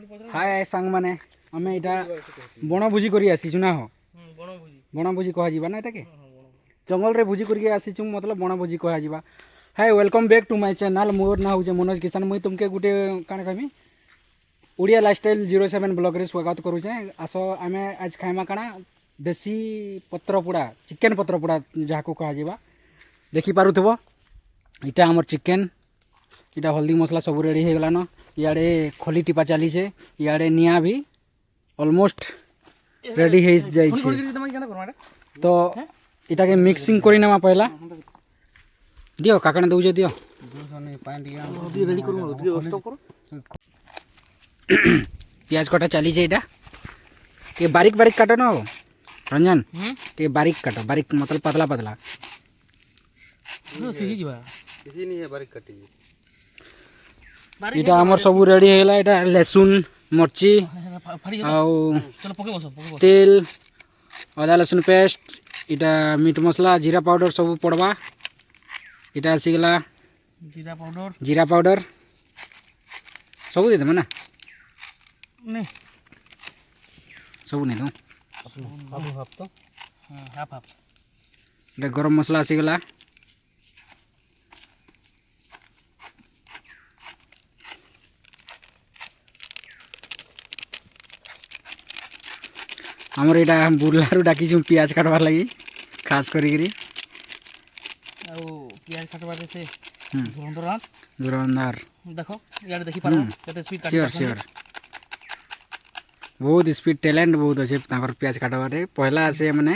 हाय सांग माने आमे इटा बनभोजी करी आसीछु ना हो बनभोजी कहा जीवा ना एटाके जंगल रे भोजी करी आसीछु मतलब बनभोजी कहा जीवा। Hi welcome back to my channel मोर ना होजे मनोज किसान मुई तुमके गुटे काण कहमी ओडिया लाइफस्टाइल 07 ब्लॉग रे स्वागत करूछे। आसो आमे आज खाइमा काना देसी पत्र पोड़ा चिकेन पत्र पोड़ा जहा को कहा जीवा देखि पारुथबो इटा हमर चिकेन इटा हल्दी मसला सब रेडी हो गलान इे खोली टिपा चली से इे निया भी ऑलमोस्ट रेडी हो जाए तो इटा के मिक्सिंग करी नेमा पहला दियो काकण दउजे दियो प्याज कटा चली से इटा के बारीक बारीक काटो ना रंजन के बारीक काटो बारीक मतलब पतला पतला सीही जीवा सीही नहीं है बारीक काटी इटा हमर सब रेडी हैला इटा लहसुन मर्ची तेल अदा लहसुन पेस्ट इटा मीट मसला जीरा पाउडर सब पड़वा इटा आसीगला जीरा पाउडर सब दे देमा ना नहीं सब नहीं दो हाफ तो हाफ इटा गरम मसला आसीगला हमर इटा बुलारू डाकी छु प्याज काटवार लगी खास करी प्याज काटवा से दुरंदार देखो यार देखि पारो कते स्पीड काट श्योर श्योर बहुत स्पीड टैलेंट बहुत अच्छे ताकर प्याज काटवारे पहला से माने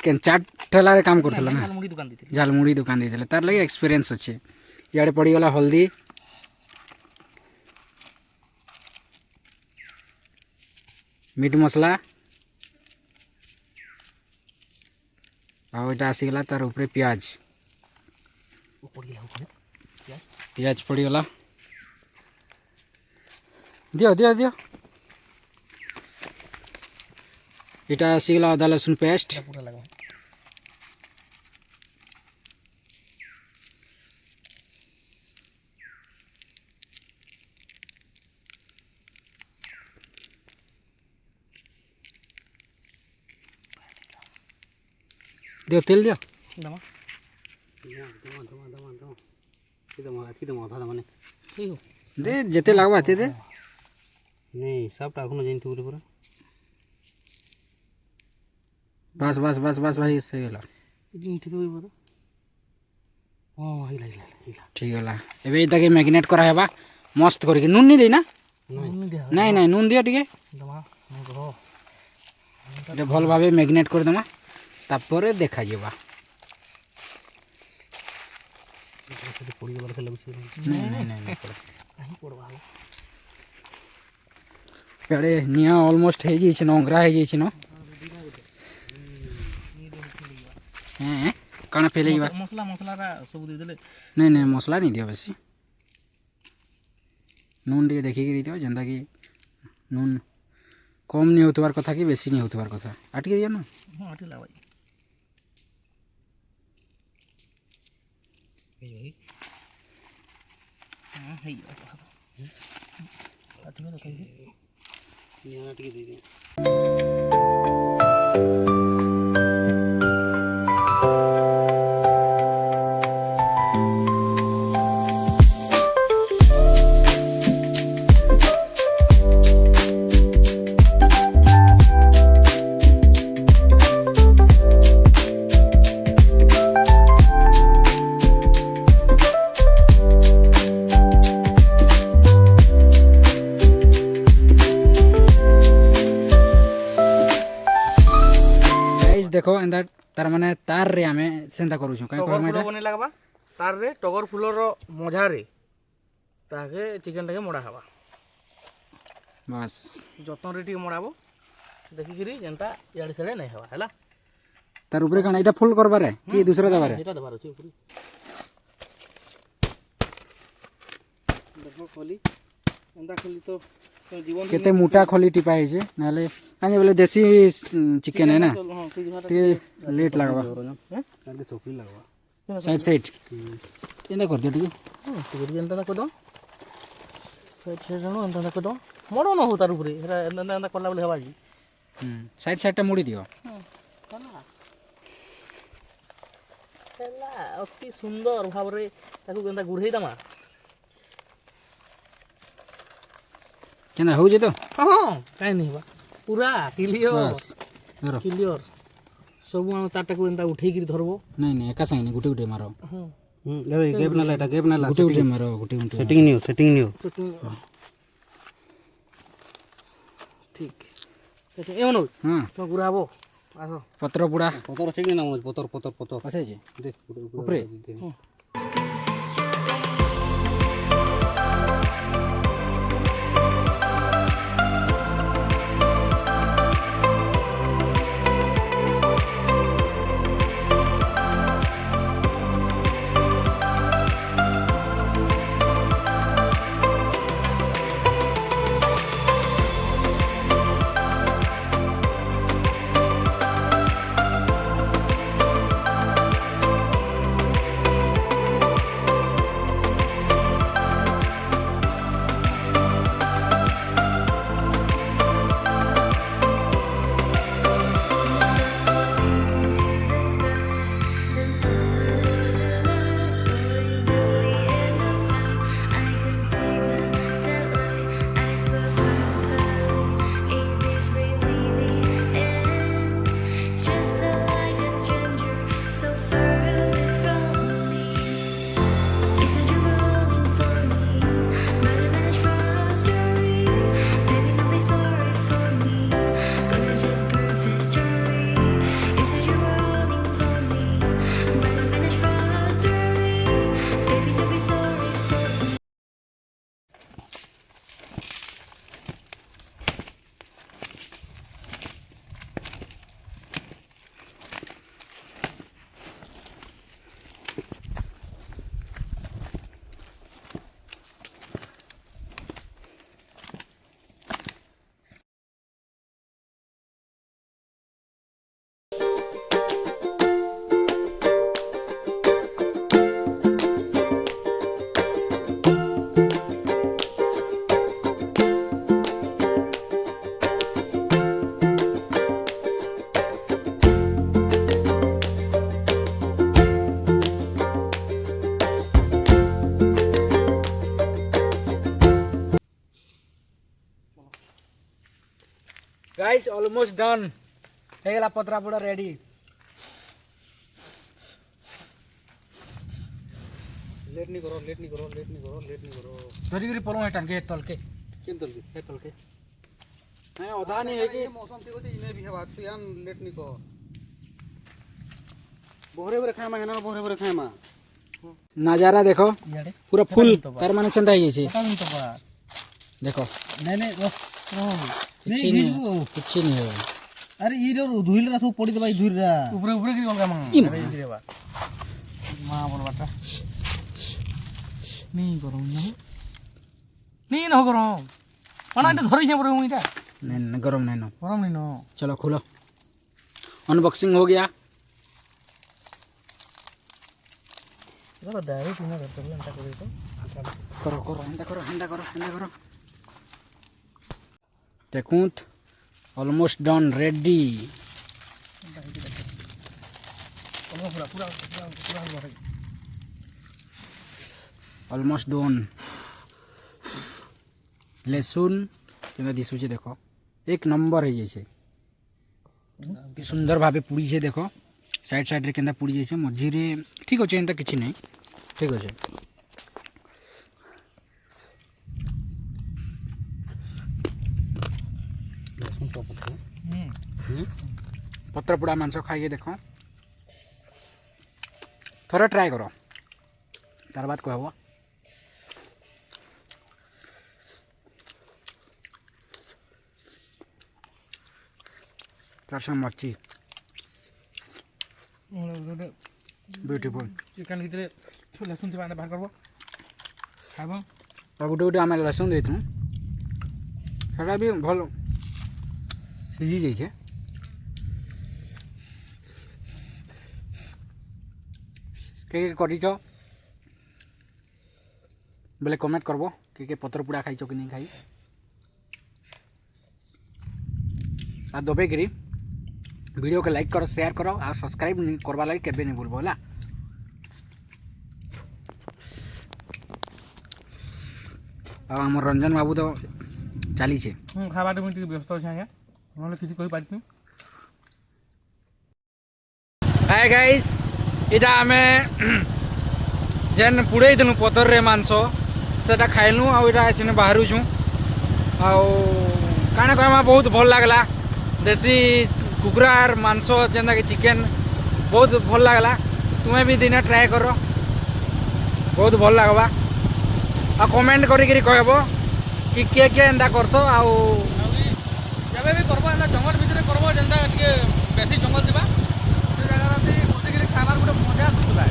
केन चाट ठेला रे काम करथला ना झालमुड़ी दुकान देथले तार लगे एक्सपीरियंस अच्छे याडे पड़ी गला हल्दी मीट मसला आटा आसीगला तार ऊपर प्याज प्याज पड़ीगला दियो दियो दियो इटा आसीगला अदा लहसुन पेस्ट दियो तेल दियो दमा दे जेते लागबा आते दे नहीं सबटा एखनो जैनती पूरे पूरा बस बस बस बस भाई सही गला ठीक होई बरो हिला हिला हिला ठीक गला एबे इताके मैरिनेट करा हेबा मस्त करके नून नहीं देना नहीं नहीं नून दिया ठीक दमा गो है भल भाबे मैरिनेट कर देमा तापर देखा जेबा पड़ी गला से लगछ नहीं नहीं नहीं कहीं पड़वा पेड़े निया ऑलमोस्ट हे जी छ नोंगरा हे जी छ न हैं काना फेले जीवा मसला मसला रा सब दे देले नहीं नहीं मसला नहीं दियो बेसी नून टे देखि के दियो जंदा कि नून कम नहीं होतवार कथा कि बेसी नहीं होतवार कथा आटके दियो ना हां आटला भाई भाई हां है आटके तो कहीं निया टिके दे दे देखो एंदा तार माने तार रे आमे सेंता करू छु काई कहमा टगर बने लागबा तार रे टगर फुलर मजा रे ताके चिकन टाके मोड़ा हवा बस जतन रे टी मोड़ाबो देखि गिरी जनता याडी सले नै हवा हैला तार ऊपर काना एटा फुल करबा रे कि दूसरा दबा रे एटा दबार अछि ऊपर देखो खोली एंदा खोली तो जीवन केते मोटा खोली टिपा है जे नाले आने बोले देसी चिकन है ना ते लेट लगवा हैं काके चोकरी लगवा साइड साइड एंदा कर दियो ठीक तो जनता को दो ସାଇଡ୍ ସାଇଡ୍ ଜାଣୁ ଏନ୍ତା ଏନ୍ତା କରିଦେବ ମଡ଼ ନ ହଉ ତାର ଉପରେ ହେରା ଏନ୍ତା ଏନ୍ତା କଲା ବୋଲି ହେବା କି ସାଇଡ଼୍ ସାଇଡ଼୍ଟା ମୁଡ଼ି ଦିଅ ହେଲା ହେଲା ଅତି ସୁନ୍ଦର ଭାବରେ ତାକୁ କେନ୍ତା ଗୁଢ଼େଇ ଦେମା କେନ୍ତା ହଉଛି ତ ହଁ କାହିଁ ନାହିଁ ବା ପୁରା କ୍ଲିଅର ବାସ୍ ଧର କ୍ଲିଅର ସବୁ ଆମେ ତାରଟାକୁ ଏନ୍ତା ଉଠେଇକିରି ଧରବ ନାଇଁ ନାଇଁ ଏକା ସାଙ୍ଗେ ଗୋଟେ ଗୋଟେ ମାର ହଁ ଗେପ୍ ନେଲା ଏଇଟା ଗେପ୍ ନେଲା ଗୋଟେ ଗୋଟେ ମାର ଗୋଟେ ଗୋଟେ ସେଟିଂ ନିଅ ଠିକ୍ ଏମନ ହଁ ତ ଗୁରା ହବ ଆସ ପତ୍ର ପୁଡ଼ା ପତର ଅଛି କି ନା ପତର ଅଛି ଦେ ଉପରେ गाइस ऑलमोस्ट डन ହେଇଗଲା ପତ୍ରାପୋଡ଼ା ରେଡ଼ି ଲେଟ୍ ନି କର ଧରିକିରି ପଳଉ ହେଟାନ୍କେ ହେ ତଲ୍କେ କେନ୍ ତଲକି ହେ ତଲ୍କେ ନାଇଁ ଅଧା ନି ହେଇକି मौसम ठीक होते इने भी हवा तू यान लेट नी को बोहरे खामा हेना बोहरे खामा नजारा देखो ଇଆଡ଼େ पूरा फुल तार माने सेंता ही छै ପକାମି ତ ପରା देखो नहीं नहीं बस କିଛି नहीं है अरे ई रो धुइल रा सब पड़ी दे भाई धुइल रा ଉପରେ ଉପରେ କି ଅଲଗା ମା ଇ ମା। ଦେବା ମା ବୋଲବାଟା ନି ଗରମ ନା ନି ନ ଗରମ ପାଣା ଏଟା ଧରି ଯେ ପরে ମୁଁ ଏଟା नहीं गरम नहीं नो ଗରମ ନି ନ चलो खोलो अनबॉक्सिंग हो गया ଏଟା ଡାଇରେକ୍ଟ ନା ଧରତେ ଏନ୍ତା କରି ତ करो करो हंडा करो देखूत ऑलमोस्ट डन रेडी ପୁରା ପୁରା ପୁରା ପୁରା ପୁରା ऑलमोस्ट डन लहसुन केना दिसुचे देखो एक नंबर है जैसे कि सुंदर भावे पुड़ी छे देखो साइड साइड रे केना पुड़ी जैसे मझी रे ठीक होचे एंता किछि नहीं ठीक होचे लहसुन चॉप है पत्र पोड़ा मांस खाइए देखो थोड़ा ट्राई करो तार बाद कहब तार संग मर्ची ब्यूटीफुल ଚିକେନ ଭିତରେ ଲସୁଣ ଥିବା ବାହାର କରବ ଖାଇବ और गोटे गोटे आम लसुन देथु सेटा भी भल सिझी जाइए के करिछ बेले कमेंट करबो के पत्र पुड़ा खाई कि नहीं खाई आ दबे गिरी वीडियो के लाइक करो शेयर करो और सब्सक्राइब नहीं करवा लगे केबे नहीं भूलबो होला आ हमर रंजन बाबू तो चली छे खाबाटे मुझे व्यस्त अच्छे आज्ञा ना किसी कही पारि हाय गाइस इटा आमे जेन पुड़े देलु पतर रे मांस सेटा खाइलु आ इटा एछने बाहरु छु आ काना कहमा बहुत भल लागला देसी कुकुरार मांस जेंदा के चिकन बहुत भल लागला तुम्हें भी दिने ट्राई करो बहुत भल लागबा आ कमेंट करी कहबो कि के एंदा करसो आ जब भी करबो एंदा जंगल भीतर करबो जेंदा के बेसी जंगल दिबा से जगह रे बसी के खाबार गोटे मजा दुसरा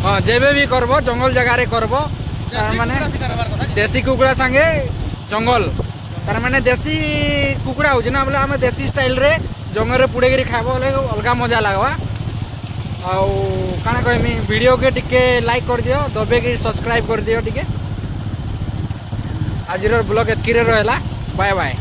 हाँ जेबे भी करबो जंगल जगह रे करबो माने देसी कुकुड़ा संगे जंगल तार माने देसी कुकुड़ा हो ना बोले आम देसी स्टाइल रे जंगल रे पुड़े खाइबो बोले अलगा मजा लागवा आउ काना कहमी वीडियो के टिके लाइक कर दियो दबे के सब्सक्राइब कर दियो टिके आज ब्लॉग एतकी रे रहला बाय बाय।